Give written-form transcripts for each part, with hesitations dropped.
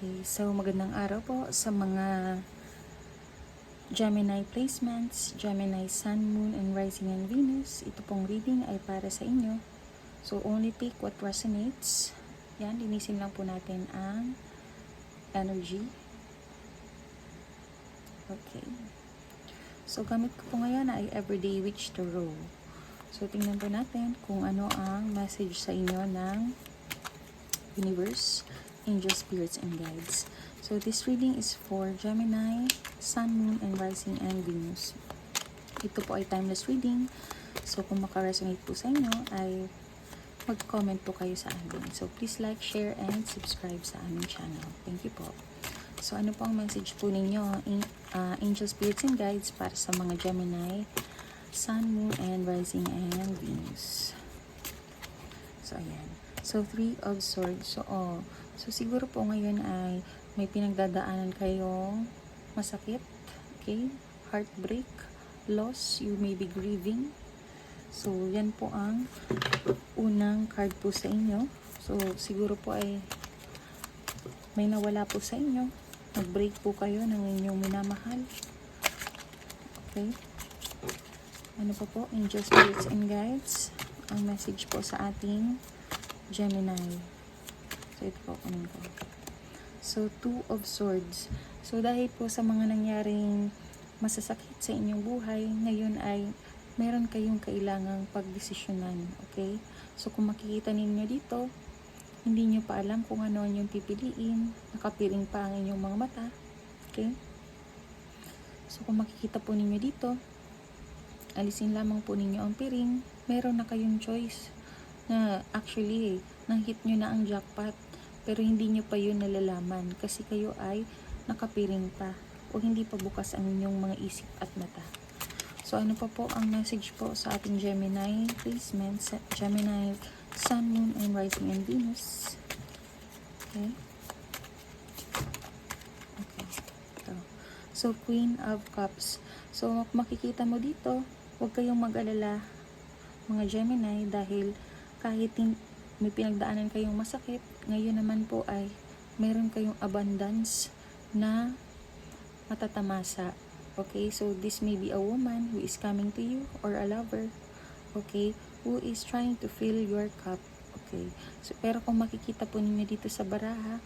Okay, so magandang araw po sa mga Gemini placements, Gemini Sun, Moon, and Rising and Venus. Ito pong reading ay para sa inyo. So only take what resonates. Yan, linisin lang po natin ang energy. Okay. So gamit ko po ngayon ay Everyday Witch Tarot. So tingnan po natin kung ano ang message sa inyo ng universe, angels, spirits, and guides. So this reading is for Gemini, Sun, Moon, and Rising, and Venus. Ito po ay timeless reading. So kung makaresonate po sa inyo, ay mag-comment po kayo sa amin. So please like, share, and subscribe sa aming channel. Thank you po. So ano po ang message po ninyo, angels, spirits, and guides para sa mga Gemini, Sun, Moon, and Rising, and Venus. So ayan. So, 3 of Swords. So siguro po ngayon ay may pinagdadaanan kayong masakit. Okay? Heartbreak, loss, you may be grieving. So, yan po ang unang card po sa inyo. So, siguro po ay may nawala po sa inyo. Nag-break po kayo ng inyong minamahal. Okay? Ano po, angels, spirits, and guides? Ang message po sa ating Gemini. So, ito po, kunin ko. So, 2 of Swords. So, dahil po sa mga nangyaring masasakit sa inyong buhay, ngayon ay meron kayong kailangang pagdesisyonan. Okay? So, kung makikita ninyo dito, hindi nyo pa alam kung ano yung pipiliin. Nakapiring pa ang inyong mga mata. Okay? So, kung makikita po ninyo dito, alisin lamang po ninyo ang piring. Meron na kayong choice na actually, nang-hit nyo na ang jackpot, pero hindi nyo pa yun nalalaman kasi kayo ay nakapiring pa o hindi pa bukas ang inyong mga isip at mata. So, ano pa po ang message po sa ating Gemini placements, Gemini, Sun, Moon, and Rising, and Venus? Okay. Okay. Ito. So, Queen of Cups. So, makikita mo dito, huwag kayong mag-alala, mga Gemini, dahil kahit may pinagdaanan kayong masakit, ngayon naman po ay meron kayong abundance na matatamasa. Okay, so this may be a woman who is coming to you or a lover, okay, who is trying to fill your cup. Okay, so pero kung makikita po ninyo dito sa baraha,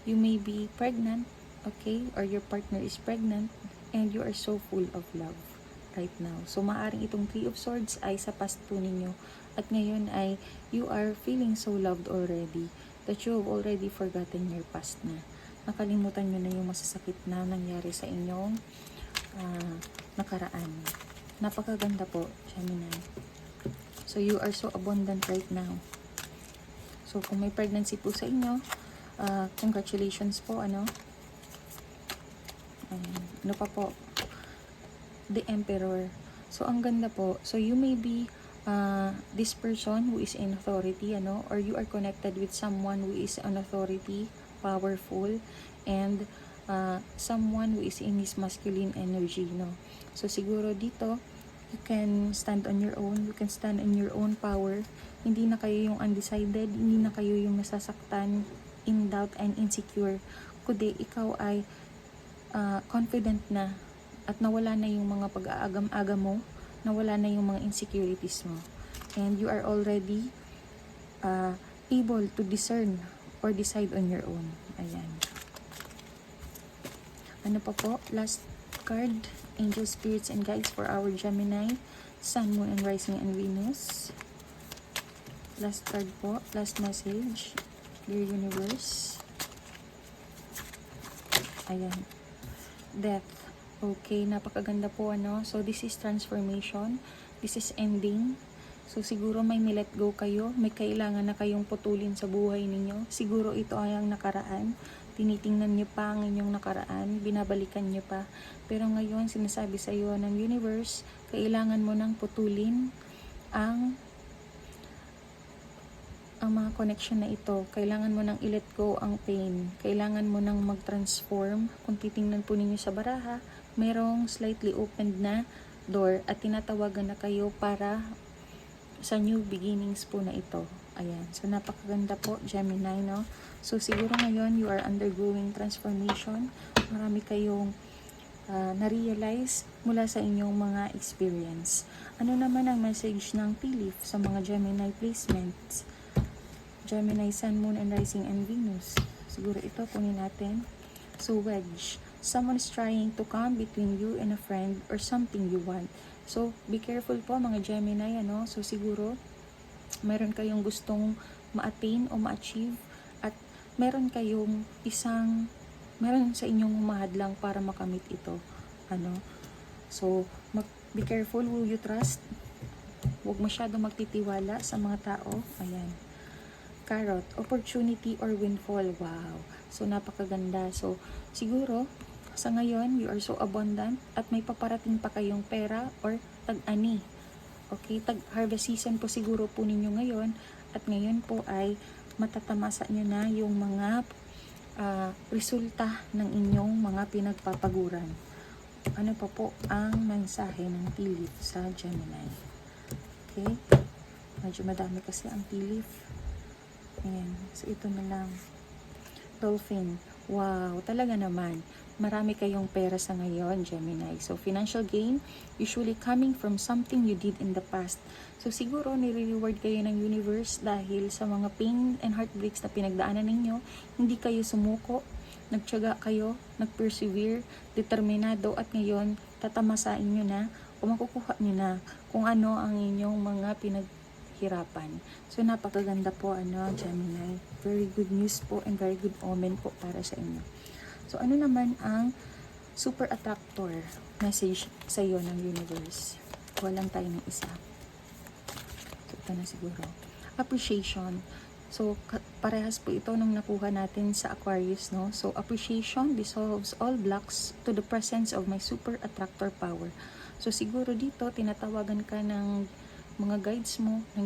you may be pregnant, okay, or your partner is pregnant and you are so full of love right now. So maaring itong 3 of Swords ay sa past po ninyo. At ngayon ay you are feeling so loved already that you have already forgotten your past na. Nakalimutan nyo na yung masasakit na nangyari sa inyong nakaraan. Napakaganda po, Gemini. So you are so abundant right now. So kung may pregnancy po sa inyo, congratulations po, ano? Ano pa po? The Emperor. So ang ganda po. So you may be this person who is in authority, ano, or you are connected with someone who is an authority, powerful, and someone who is in his masculine energy, no. So siguro dito you can stand on your own, you can stand in your own power. Hindi na kayo yung undecided, hindi na kayo yung nasasaktan, in doubt and insecure, kundi ikaw ay confident na at nawala na yung mga pag-aagam-agam mo, nawala na yung mga insecurities mo. And you are already able to discern or decide on your own. Ayan. Ano pa po? Last card, angels, spirits, and guides for our Gemini, Sun, Moon, and Rising, and Venus. Last card po, last message, dear universe. Ayan. Death. Okay, napakaganda po, ano. So this is transformation, this is ending. So siguro may let go kayo, may kailangan na kayong putulin sa buhay ninyo. Siguro ito ay ang nakaraan, tinitingnan nyo pa ang inyong nakaraan, binabalikan nyo pa. Pero ngayon sinasabi sa iyo ng universe, kailangan mo nang putulin ang mga connection na ito. Kailangan mo nang i-let go ang pain. Kailangan mo nang mag-transform. Kung titingnan po ninyo sa baraha, merong slightly opened na door at tinatawagan na kayo para sa new beginnings po na ito. Ayan. So, napakaganda po, Gemini, no? So, siguro ngayon, you are undergoing transformation. Marami kayong na-realize mula sa inyong mga experience. Ano naman ang message ng tea leaf sa mga Gemini placements? Gemini, Sun, Moon, and Rising, and Venus. Siguro ito, kunin natin. So, wedge. Someone is trying to come between you and a friend or something you want. So, be careful po mga Gemini, ano? So, siguro, meron kayong gustong ma-attain o ma-achieve at meron sa inyong mahadlang para makamit ito. Ano? So, be careful who you trust. Huwag masyadong magtitiwala sa mga tao. Ayan. Carrot, opportunity or windfall. Wow. So, napakaganda. So, siguro, sa ngayon, you are so abundant at may paparating pa kayong pera or tag-ani. Okay, tag-harvest season po siguro po ninyo ngayon at ngayon po ay matatamasa nyo na yung mga resulta ng inyong mga pinagpapaguran. Ano pa po ang mensahe ng tea leaf sa Gemini? Okay, medyo madami kasi ang tea leaf. Ayan, so ito na lang. Dolphin, wow, talaga naman. Marami kayong pera sa ngayon, Gemini. So, financial gain, usually coming from something you did in the past. So, siguro, nire-reward kayo ng universe dahil sa mga pain and heartbreaks na pinagdaanan ninyo, hindi kayo sumuko, nagtiyaga kayo, nag-persevere, determinado, at ngayon, tatamasain nyo na, o makukuha nyo na kung ano ang inyong mga hirapan. So, napakaganda po, Gemini. Very good news po and very good omen po para sa inyo. So, ano naman ang super attractor message sa iyo ng universe? Kuha lang tayo ng isa. So, ito na siguro. Appreciation. So, parehas po ito nung nakuha natin sa Aquarius, no? So, appreciation dissolves all blocks to the presence of my super attractor power. So, siguro dito, tinatawagan ka ng mga guides mo, ng